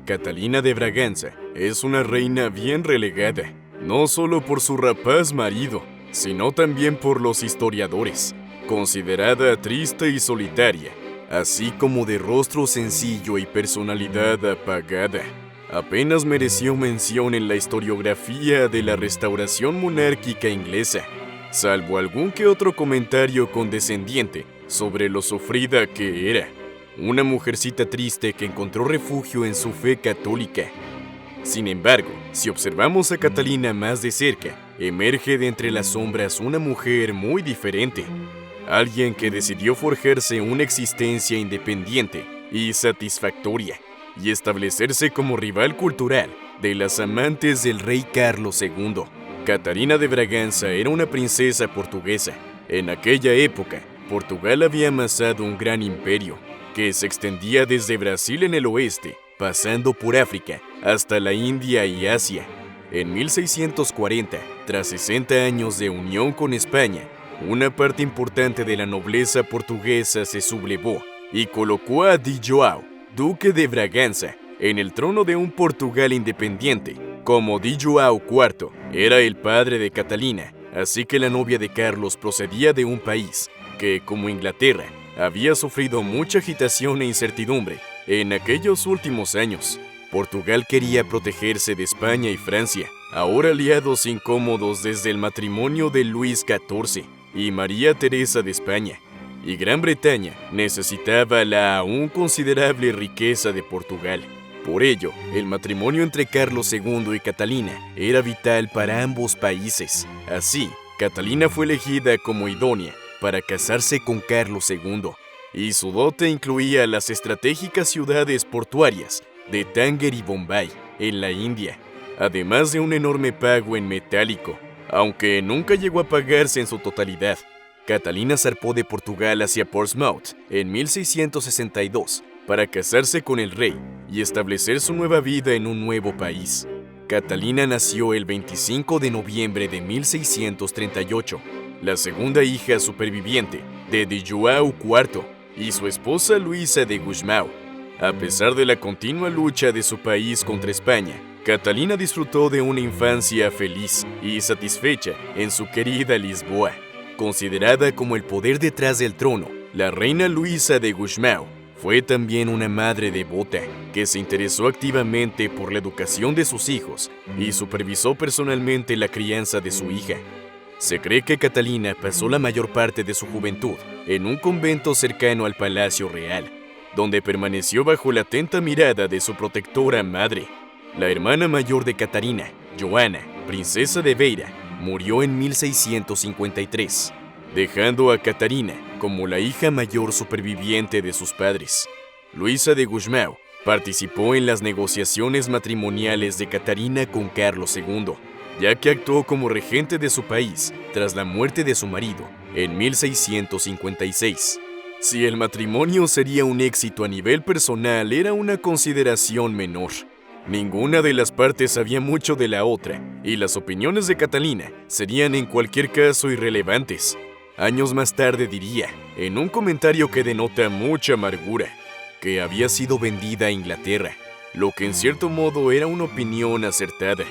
Catalina de Braganza es una reina bien relegada, no solo por su rapaz marido, sino también por los historiadores, considerada triste y solitaria, así como de rostro sencillo y personalidad apagada. Apenas mereció mención en la historiografía de la restauración monárquica inglesa, salvo algún que otro comentario condescendiente sobre lo sufrida que era. Una mujercita triste que encontró refugio en su fe católica. Sin embargo, si observamos a Catalina más de cerca, emerge de entre las sombras una mujer muy diferente. Alguien que decidió forjarse una existencia independiente y satisfactoria, y establecerse como rival cultural de las amantes del rey Carlos II. Catalina de Braganza era una princesa portuguesa. En aquella época, Portugal había amasado un gran imperio, que se extendía desde Brasil en el oeste, pasando por África, hasta la India y Asia. En 1640, tras 60 años de unión con España, una parte importante de la nobleza portuguesa se sublevó y colocó a Dom João, duque de Braganza, en el trono de un Portugal independiente. Como Dom João IV era el padre de Catalina, así que la novia de Carlos procedía de un país que, como Inglaterra, había sufrido mucha agitación e incertidumbre en aquellos últimos años. Portugal quería protegerse de España y Francia, ahora aliados incómodos desde el matrimonio de Luis XIV y María Teresa de España, y Gran Bretaña necesitaba la aún considerable riqueza de Portugal. Por ello, el matrimonio entre Carlos II y Catalina era vital para ambos países. Así, Catalina fue elegida como idónea para casarse con Carlos II, y su dote incluía las estratégicas ciudades portuarias de Tánger y Bombay, en la India, además de un enorme pago en metálico, aunque nunca llegó a pagarse en su totalidad. Catalina zarpó de Portugal hacia Portsmouth en 1662 para casarse con el rey y establecer su nueva vida en un nuevo país. Catalina nació el 25 de noviembre de 1638, la segunda hija superviviente de Dom João IV y su esposa Luisa de Gusmão. A pesar de la continua lucha de su país contra España, Catalina disfrutó de una infancia feliz y satisfecha en su querida Lisboa. Considerada como el poder detrás del trono, la reina Luisa de Gusmão fue también una madre devota que se interesó activamente por la educación de sus hijos y supervisó personalmente la crianza de su hija. Se cree que Catalina pasó la mayor parte de su juventud en un convento cercano al Palacio Real, donde permaneció bajo la atenta mirada de su protectora madre. La hermana mayor de Catarina, Joana, princesa de Beira, murió en 1653, dejando a Catarina como la hija mayor superviviente de sus padres. Luisa de Gusmão participó en las negociaciones matrimoniales de Catarina con Carlos II, ya que actuó como regente de su país tras la muerte de su marido en 1656. Si el matrimonio sería un éxito a nivel personal era una consideración menor. Ninguna de las partes sabía mucho de la otra, y las opiniones de Catalina serían en cualquier caso irrelevantes. Años más tarde diría, en un comentario que denota mucha amargura, que había sido vendida a Inglaterra, lo que en cierto modo era una opinión acertada.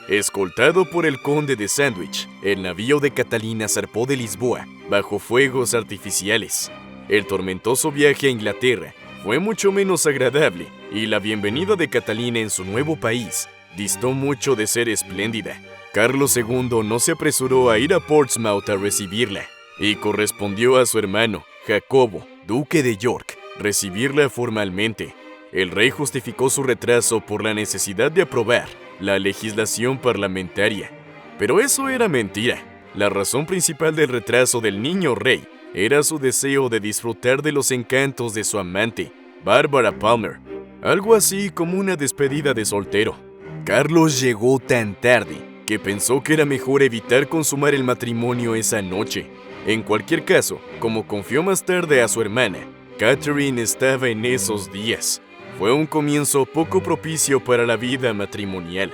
Escoltado por el conde de Sandwich, el navío de Catalina zarpó de Lisboa bajo fuegos artificiales. El tormentoso viaje a Inglaterra fue mucho menos agradable y la bienvenida de Catalina en su nuevo país distó mucho de ser espléndida. Carlos II no se apresuró a ir a Portsmouth a recibirla y correspondió a su hermano, Jacobo, duque de York, recibirla formalmente. El rey justificó su retraso por la necesidad de aprobar la legislación parlamentaria. Pero eso era mentira. La razón principal del retraso del niño rey era su deseo de disfrutar de los encantos de su amante, Barbara Palmer, algo así como una despedida de soltero. Carlos llegó tan tarde que pensó que era mejor evitar consumar el matrimonio esa noche. En cualquier caso, como confió más tarde a su hermana, Catherine estaba en esos días. Fue un comienzo poco propicio para la vida matrimonial.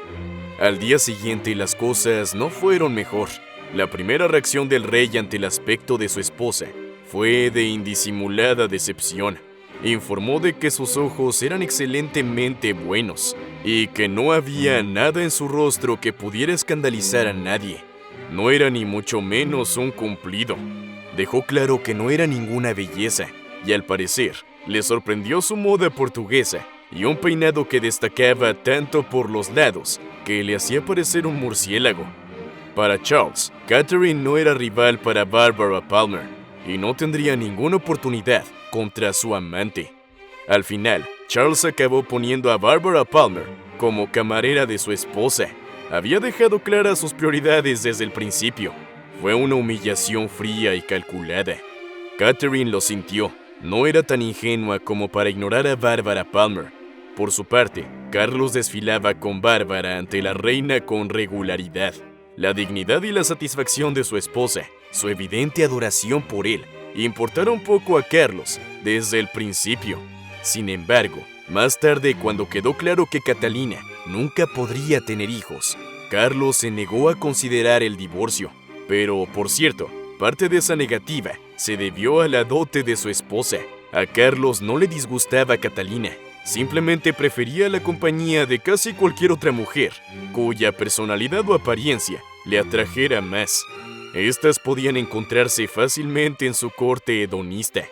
Al día siguiente las cosas no fueron mejor. La primera reacción del rey ante el aspecto de su esposa fue de indisimulada decepción. informó de que sus ojos eran excelentemente buenos y que no había nada en su rostro que pudiera escandalizar a nadie. No era ni mucho menos un cumplido. Dejó claro que no era ninguna belleza y al parecer le sorprendió su moda portuguesa y un peinado que destacaba tanto por los lados que le hacía parecer un murciélago. Para Charles, Catherine no era rival para Barbara Palmer y no tendría ninguna oportunidad contra su amante. Al final, Charles acabó poniendo a Barbara Palmer como camarera de su esposa. Había dejado claras sus prioridades desde el principio. Fue una humillación fría y calculada. Catherine lo sintió. No era tan ingenua como para ignorar a Barbara Palmer. Por su parte, Carlos desfilaba con Bárbara ante la reina con regularidad. La dignidad y la satisfacción de su esposa, su evidente adoración por él, importaron poco a Carlos desde el principio. Sin embargo, más tarde, cuando quedó claro que Catalina nunca podría tener hijos, Carlos se negó a considerar el divorcio. Pero, por cierto, parte de esa negativa se debió a la dote de su esposa. A Carlos no le disgustaba Catalina. Simplemente prefería la compañía de casi cualquier otra mujer, cuya personalidad o apariencia le atrajera más. Estas podían encontrarse fácilmente en su corte hedonista.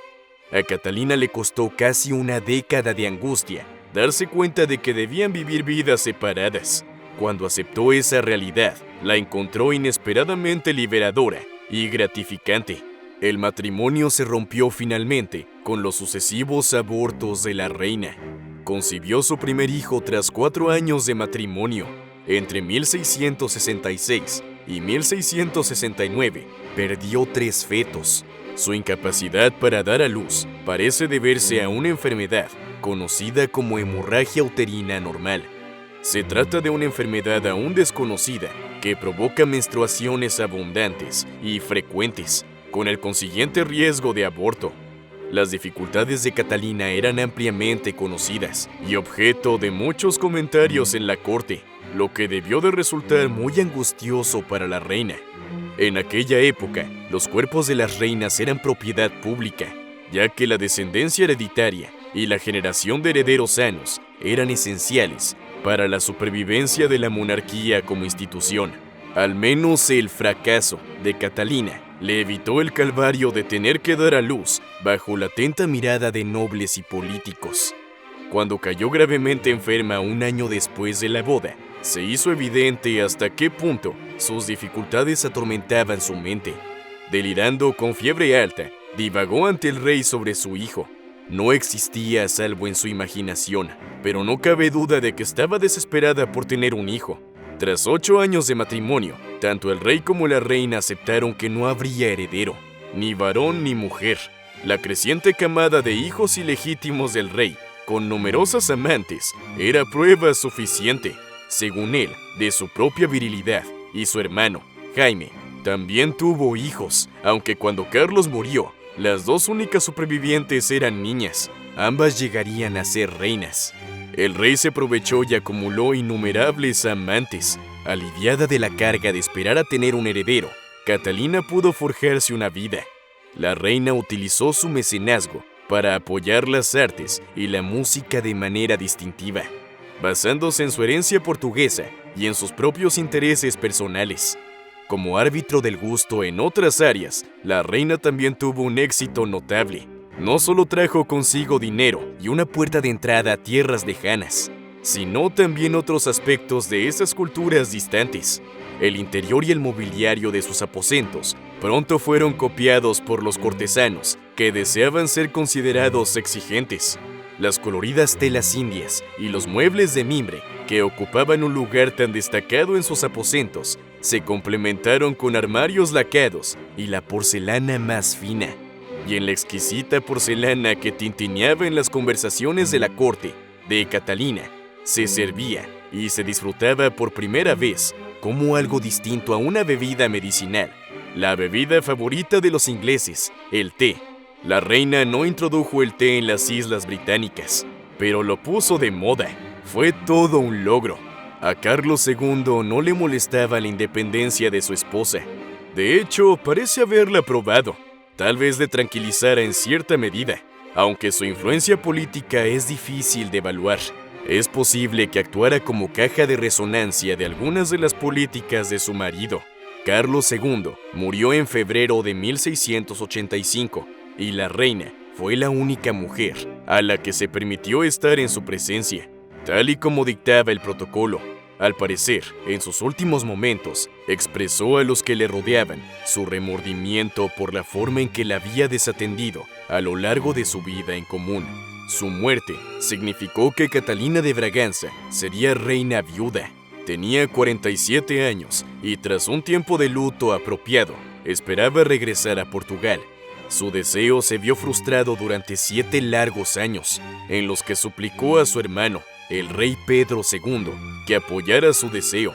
A Catalina le costó casi una década de angustia darse cuenta de que debían vivir vidas separadas. Cuando aceptó esa realidad, la encontró inesperadamente liberadora y gratificante. El matrimonio se rompió finalmente con los sucesivos abortos de la reina. Concibió su primer hijo tras 4 años de matrimonio. Entre 1666 y 1669 perdió 3 fetos. Su incapacidad para dar a luz parece deberse a una enfermedad conocida como hemorragia uterina normal. Se trata de una enfermedad aún desconocida que provoca menstruaciones abundantes y frecuentes, con el consiguiente riesgo de aborto. Las dificultades de Catalina eran ampliamente conocidas y objeto de muchos comentarios en la corte, lo que debió de resultar muy angustioso para la reina. En aquella época, los cuerpos de las reinas eran propiedad pública, ya que la descendencia hereditaria y la generación de herederos sanos eran esenciales para la supervivencia de la monarquía como institución. Al menos el fracaso de Catalina le evitó el calvario de tener que dar a luz bajo la atenta mirada de nobles y políticos. Cuando cayó gravemente enferma 1 año después de la boda, se hizo evidente hasta qué punto sus dificultades atormentaban su mente. Delirando con fiebre alta, divagó ante el rey sobre su hijo. No existía salvo en su imaginación, pero no cabe duda de que estaba desesperada por tener un hijo. Tras 8 años de matrimonio, tanto el rey como la reina aceptaron que no habría heredero, ni varón ni mujer. La creciente camada de hijos ilegítimos del rey, con numerosas amantes, era prueba suficiente, según él, de su propia virilidad, y su hermano, Jaime, también tuvo hijos, aunque cuando Carlos murió, las 2 únicas supervivientes eran niñas. Ambas llegarían a ser reinas. El rey se aprovechó y acumuló innumerables amantes. Aliviada de la carga de esperar a tener un heredero, Catalina pudo forjarse una vida. La reina utilizó su mecenazgo para apoyar las artes y la música de manera distintiva, basándose en su herencia portuguesa y en sus propios intereses personales. Como árbitro del gusto en otras áreas, la reina también tuvo un éxito notable. No solo trajo consigo dinero y una puerta de entrada a tierras lejanas, sino también otros aspectos de esas culturas distantes. El interior y el mobiliario de sus aposentos pronto fueron copiados por los cortesanos que deseaban ser considerados exigentes. Las coloridas telas indias y los muebles de mimbre que ocupaban un lugar tan destacado en sus aposentos se complementaron con armarios lacados y la porcelana más fina. Y en la exquisita porcelana que tintineaba en las conversaciones de la corte de Catalina, se servía y se disfrutaba por primera vez como algo distinto a una bebida medicinal, la bebida favorita de los ingleses, el té. La reina no introdujo el té en las Islas Británicas, pero lo puso de moda. Fue todo un logro. A Carlos II no le molestaba la independencia de su esposa. De hecho, parece haberla aprobado. Tal vez le tranquilizara en cierta medida. Aunque su influencia política es difícil de evaluar, es posible que actuara como caja de resonancia de algunas de las políticas de su marido. Carlos II murió en febrero de 1685 y la reina fue la única mujer a la que se permitió estar en su presencia, tal y como dictaba el protocolo. Al parecer, en sus últimos momentos, expresó a los que le rodeaban su remordimiento por la forma en que la había desatendido a lo largo de su vida en común. Su muerte significó que Catalina de Braganza sería reina viuda. Tenía 47 años y tras un tiempo de luto apropiado, esperaba regresar a Portugal. Su deseo se vio frustrado durante 7 largos años, en los que suplicó a su hermano, el rey Pedro II, que apoyara su deseo,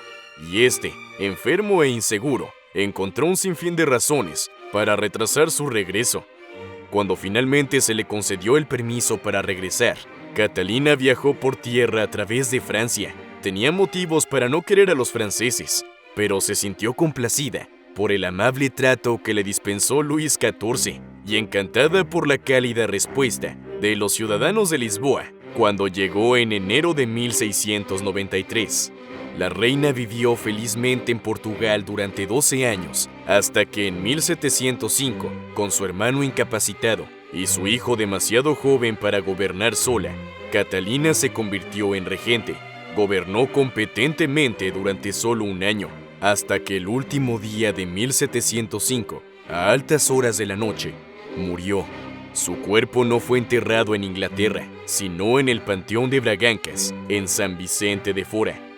y este, enfermo e inseguro, encontró un sinfín de razones para retrasar su regreso. Cuando finalmente se le concedió el permiso para regresar, Catalina viajó por tierra a través de Francia. Tenía motivos para no querer a los franceses, pero se sintió complacida por el amable trato que le dispensó Luis XIV y encantada por la cálida respuesta de los ciudadanos de Lisboa cuando llegó en enero de 1693. La reina vivió felizmente en Portugal durante 12 años, hasta que en 1705, con su hermano incapacitado y su hijo demasiado joven para gobernar sola, Catalina se convirtió en regente. Gobernó competentemente durante solo un año, hasta que el último día de 1705, a altas horas de la noche, murió. Su cuerpo no fue enterrado en Inglaterra, sino en el Panteón de Bragancas, en San Vicente de Fora.